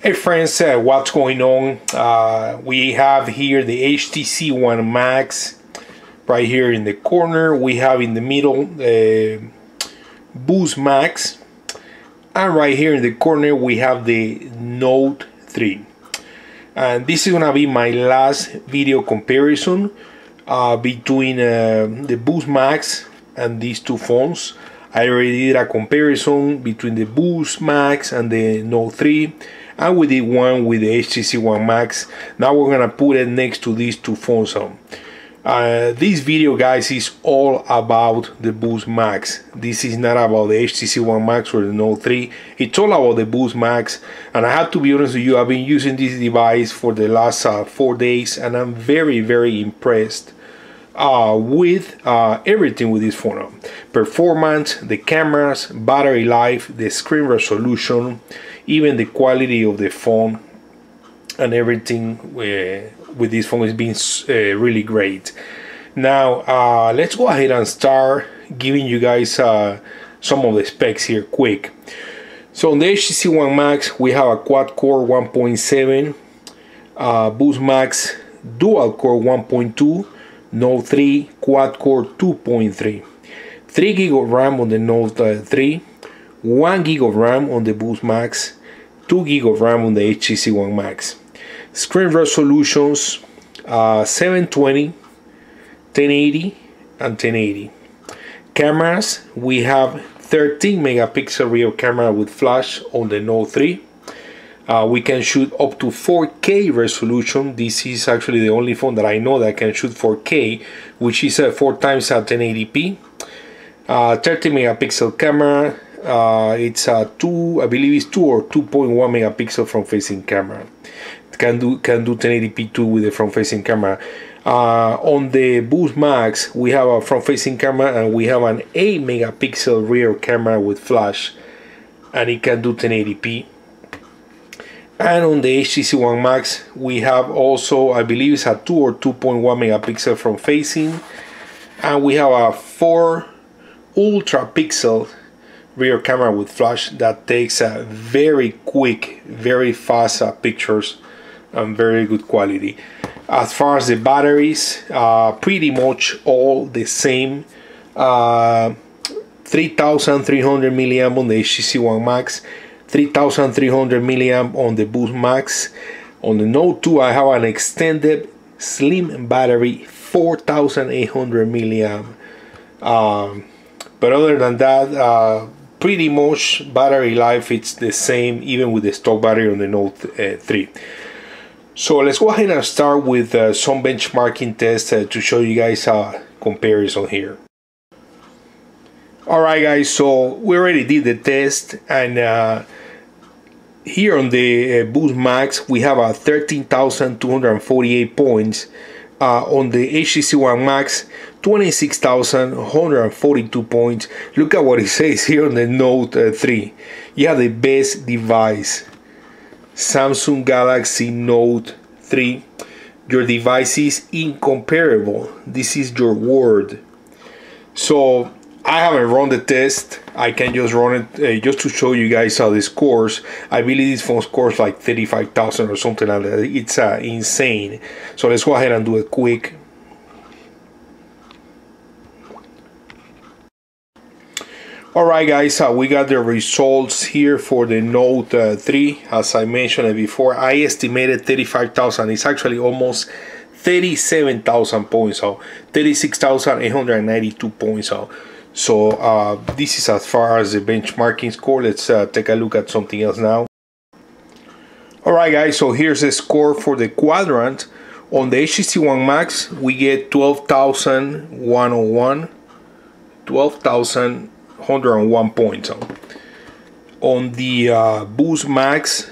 Hey friends, what's going on? We have here the HTC One Max right here in the corner. We have in the middle Boost Max, and right here in the corner we have the Note 3. And this is gonna be my last video comparison between the Boost Max and these two phones. I already did a comparison between the Boost Max and the Note 3, and we did one with the HTC One Max. Now we're gonna put it next to these two phones on. This video, guys, is all about the Boost Max. This is not about the HTC One Max or the Note 3. It's all about the Boost Max, and I have to be honest with you, I've been using this device for the last 4 days, and I'm very impressed with everything with this phone. Performance, the cameras, battery life, the screen resolution, even the quality of the phone, and everything with this phone has been really great. Now let's go ahead and start giving you guys some of the specs here quick. So on the HTC One Max we have a quad-core 1.7, Boost Max dual-core 1.2, Note 3 quad-core 2.3, 3 GB of RAM on the Note 3, 1 GB of RAM on the Boost Max, 2 GB of RAM on the HTC One Max. Screen resolutions 720, 1080 and 1080. Cameras, we have 13 megapixel rear camera with flash on the Note 3. We can shoot up to 4K resolution. This is actually the only phone that I know that can shoot 4K, which is 4 times 1080p. 30 megapixel camera. It's a 2, I believe it's 2 or 2.1 megapixel front-facing camera. It can do 1080p too with the front-facing camera. On the Boost Max, we have a front-facing camera and we have an 8 megapixel rear camera with flash, and it can do 1080p. And on the HTC One Max, we have also, I believe it's a 2 or 2.1 megapixel front-facing, and we have a 4 ultra pixel rear camera with flash that takes very quick, very fast pictures and very good quality. As far as the batteries, pretty much all the same. 3,300 milliamp on the HTC One Max, 3,300 milliamp on the Boost Max. On the Note 2 I have an extended slim battery, 4,800 milliamp. But other than that, pretty much battery life it's the same even with the stock battery on the Note 3. So let's go ahead and start with some benchmarking tests to show you guys a comparison here. Alright guys, so we already did the test, and here on the Boost Max we have 13,248 points. On the HTC One Max, 26,142 points. Look at what it says here on the Note 3. You have the best device, Samsung Galaxy Note 3. Your device is incomparable. This is your word. So I haven't run the test. I can just run it just to show you guys how this scores. I believe this phone scores like 35,000 or something like that. It's insane. So let's go ahead and do it quick. Alright guys, we got the results here for the Note 3. As I mentioned before, I estimated 35,000. It's actually almost 37,000 points. So 36,892 points. So this is as far as the benchmarking score. Let's take a look at something else now. Alright guys, so here's the score for the quadrant. On the HTC One Max we get 12,101, 12,101 points. On the Boost Max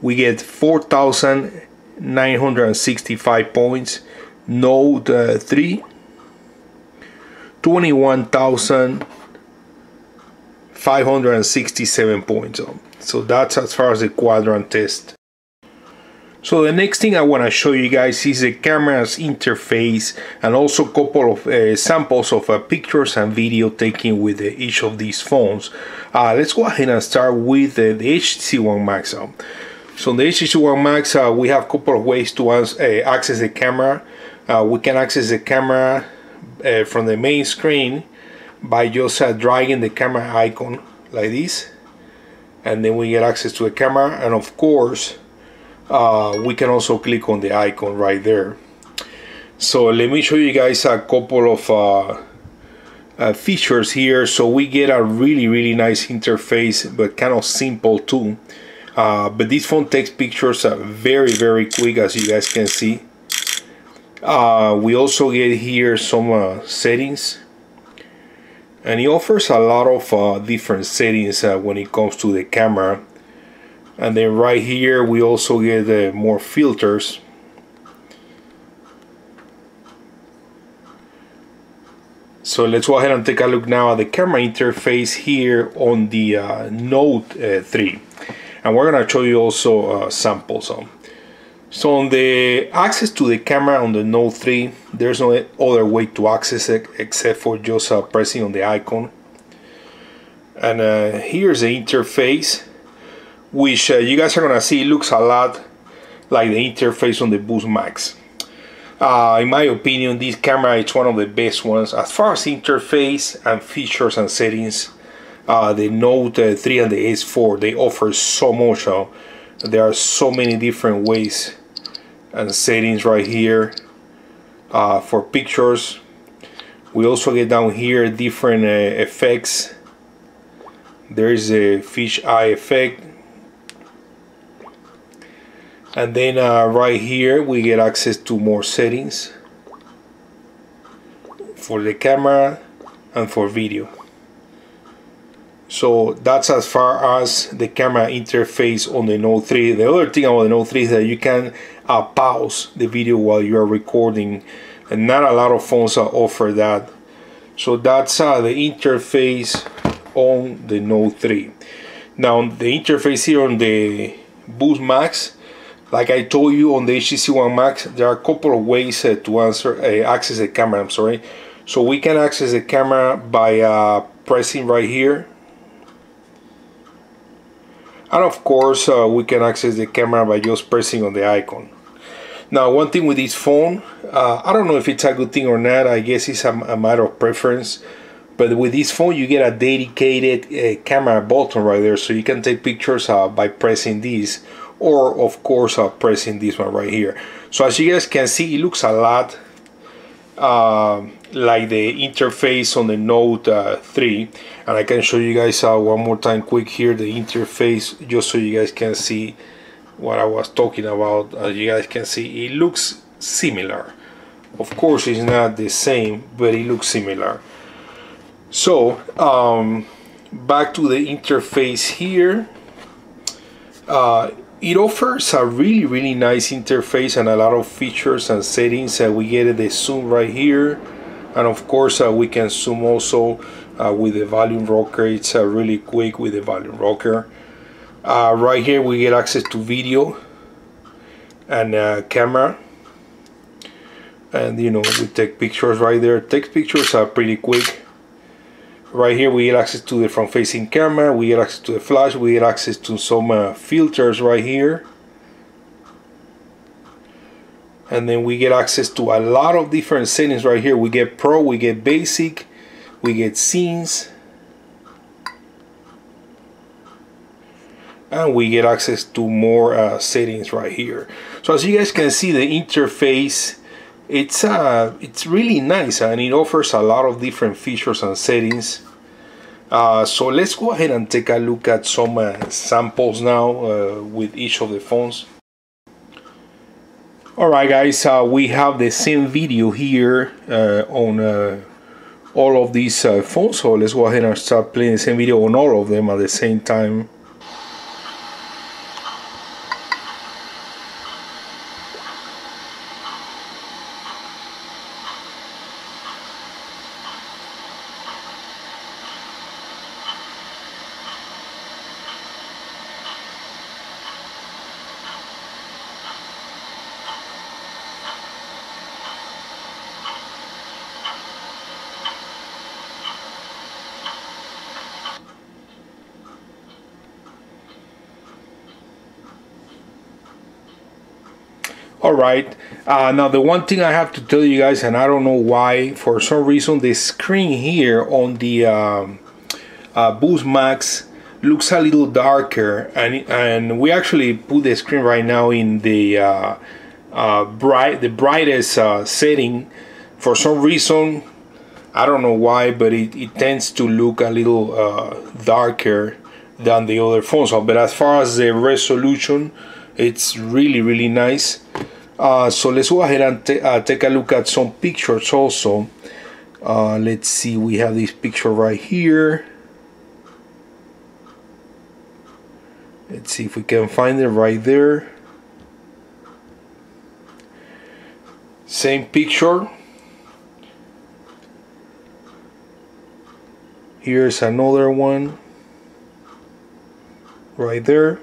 we get 4,965 points. Note 3, 21,567 points. So that's as far as the quadrant test. So the next thing I want to show you guys is the camera's interface, and also a couple of samples of pictures and video taken with each of these phones. Let's go ahead and start with the HTC One Max. So on the HTC One Max, we have a couple of ways to access the camera. We can access the camera from the main screen by just dragging the camera icon like this, and then we get access to the camera. And of course, we can also click on the icon right there. So let me show you guys a couple of features here. So we get a really nice interface, but kind of simple too. But this phone takes pictures very quick, as you guys can see. We also get here some settings, and it offers a lot of different settings when it comes to the camera. And then right here we also get more filters. So let's go ahead and take a look now at the camera interface here on the Note 3, and we're gonna show you also samples. So on the access to the camera on the Note 3, there's no other way to access it except for just pressing on the icon. And here's the interface, which you guys are gonna see looks a lot like the interface on the Boost Max. In my opinion, this camera is one of the best ones as far as interface and features and settings. The Note 3 and the S4, they offer so much. There are so many different ways and settings right here for pictures. We also get down here different effects. There is a fish eye effect. And then right here we get access to more settings for the camera and for video. So that's as far as the camera interface on the Note 3. The other thing about the Note 3 is that you can pause the video while you are recording, and not a lot of phones offer that. So that's the interface on the Note 3. Now the interface here on the Boost Max, like I told you on the HTC One Max, there are a couple of ways to access the camera. I'm sorry. So we can access the camera by pressing right here, and of course we can access the camera by just pressing on the icon. Now one thing with this phone, I don't know if it's a good thing or not. I guess it's a matter of preference. But with this phone you get a dedicated camera button right there, so you can take pictures by pressing this, or of course pressing this one right here. So as you guys can see, it looks a lot like the interface on the Note 3, and I can show you guys one more time quick here the interface, just so you guys can see what I was talking about. As you guys can see, it looks similar. Of course it's not the same, but it looks similar. So back to the interface here. It offers a really nice interface and a lot of features and settings. We get the zoom right here, and of course we can zoom also with the volume rocker. It's really quick with the volume rocker. Right here we get access to video and camera, and you know, we take pictures right there. Take pictures are pretty quick. Right here we get access to the front facing camera, we get access to the flash, we get access to some filters right here, and then we get access to a lot of different settings right here. We get pro, we get basic, we get scenes, and we get access to more settings right here. So as you guys can see, the interface, it's really nice, and it offers a lot of different features and settings. So let's go ahead and take a look at some samples now with each of the phones. Alright guys, we have the same video here on all of these phones, so let's go ahead and start playing the same video on all of them at the same time. All right. Now the one thing I have to tell you guys, and I don't know why, for some reason the screen here on the Boost Max looks a little darker, and we actually put the screen right now in the brightest setting. For some reason, I don't know why, but it tends to look a little darker than the other phones. But as far as the resolution, it's really nice. So let's go ahead and take a look at some pictures also. Let's see, we have this picture right here. Let's see if we can find it right there. Same picture. Here's another one right there.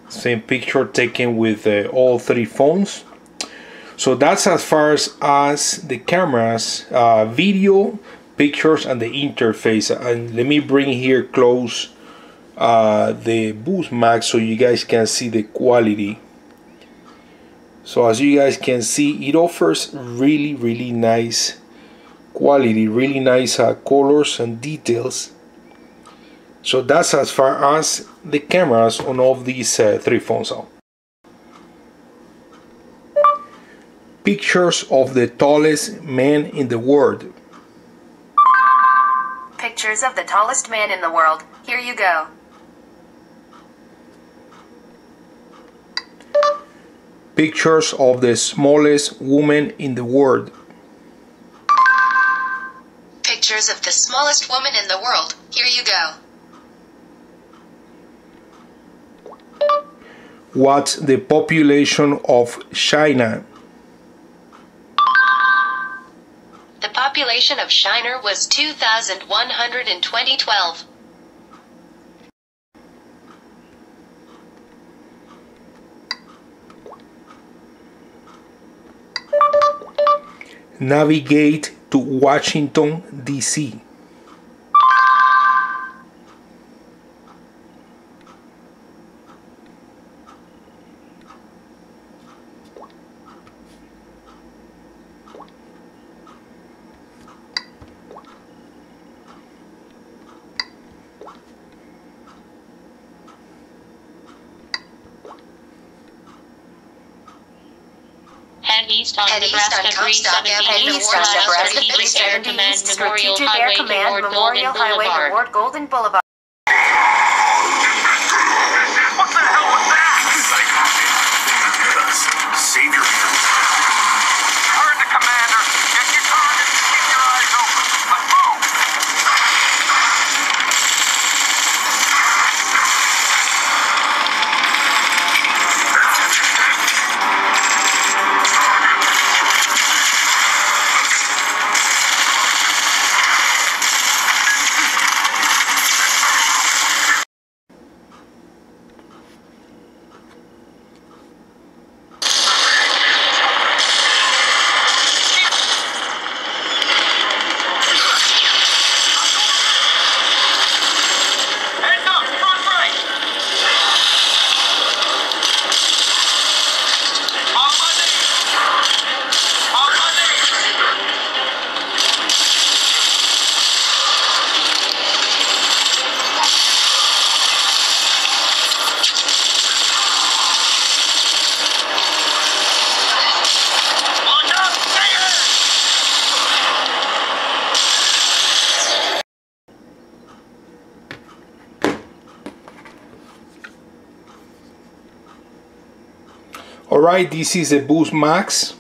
Same picture taken with all three phones. So that's as far as the cameras, video, pictures, and the interface. And let me bring here close the Boost Max so you guys can see the quality. So as you guys can see, it offers really nice quality, really nice colors and details. So that's as far as the cameras on all of these three phones are. Pictures of the tallest man in the world. Pictures of the tallest man in the world. Here you go. Pictures of the smallest woman in the world. Pictures of the smallest woman in the world. Here you go. What's the population of China? The population of China was 2,100 in 2012. Navigate to Washington, D.C. Head east on Nebraska 370 Strategic Air Command Memorial Highway toward Golden Boulevard. What the hell was that? Save your hands. Heard the commander. Get your target. Keep your eyes open. Let's move. Alright, this is a Boost Max.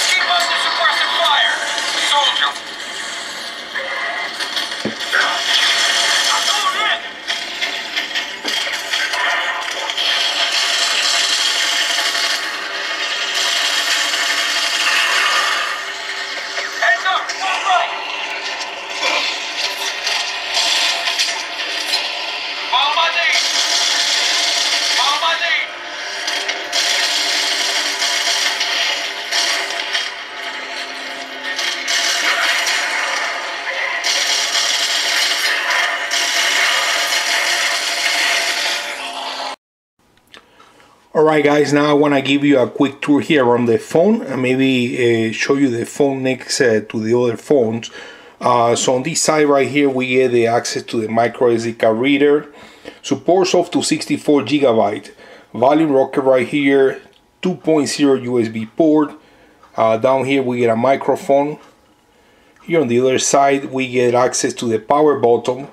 Keep up the suppressive fire. Soldier. Heads up. Full right. Follow my lead. Alright guys, now I want to give you a quick tour here on the phone and maybe show you the phone next to the other phones. So on this side right here we get the access to the micro SD card reader, supports up to 64 GB, volume rocker right here, 2.0 USB port. Down here we get a microphone. Here on the other side we get access to the power button.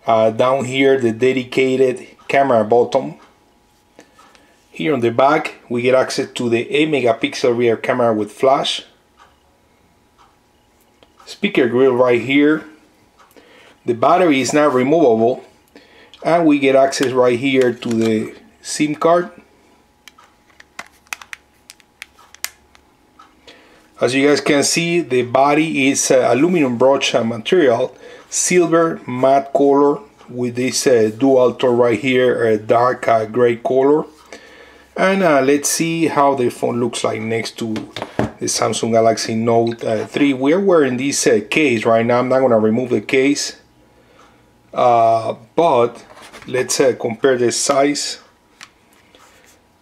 Down here the dedicated camera button. Here on the back we get access to the 8 megapixel rear camera with flash. Speaker grill right here. The battery is not removable, and we get access right here to the SIM card. As you guys can see, the body is aluminum brushed material, silver matte color with this dual tone right here, a dark gray color. And let's see how the phone looks like next to the Samsung Galaxy Note 3. We're wearing this case right now. I'm not going to remove the case, but let's compare the size.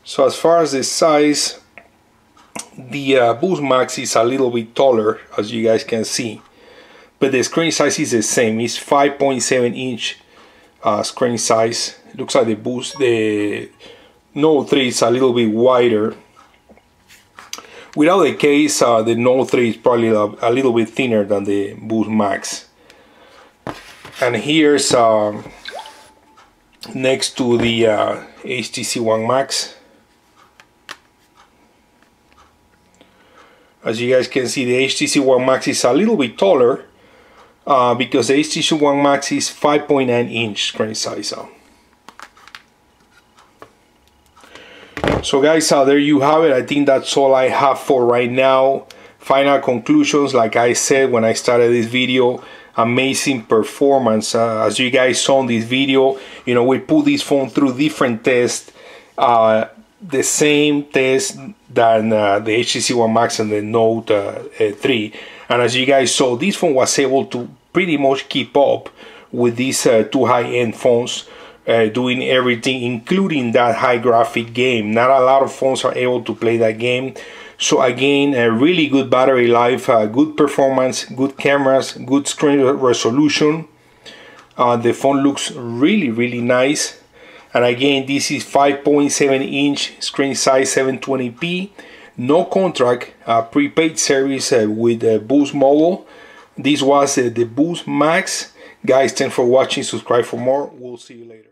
So as far as the size, the Boost Max is a little bit taller, as you guys can see, but the screen size is the same. It's 5.7 inch screen size. It looks like the Note 3 is a little bit wider. Without the case, the Note 3 is probably a little bit thinner than the Boost Max. And here's next to the HTC One Max. As you guys can see, the HTC One Max is a little bit taller because the HTC One Max is 5.9 inch screen size. So guys, there you have it. I think that's all I have for right now. Final conclusions, like I said when I started this video, amazing performance. As you guys saw in this video, you know, we put this phone through different tests, the same test than the HTC One Max and the Note 3. And as you guys saw, this phone was able to pretty much keep up with these two high-end phones, doing everything, including that high graphic game. Not a lot of phones are able to play that game. So again, a really good battery life, good performance, good cameras, good screen resolution. The phone looks really nice. And again, this is 5.7 inch screen size, 720p, no contract, prepaid service with Boost Mobile. This was the Boost Max. Guys, thanks for watching. Subscribe for more. We'll see you later.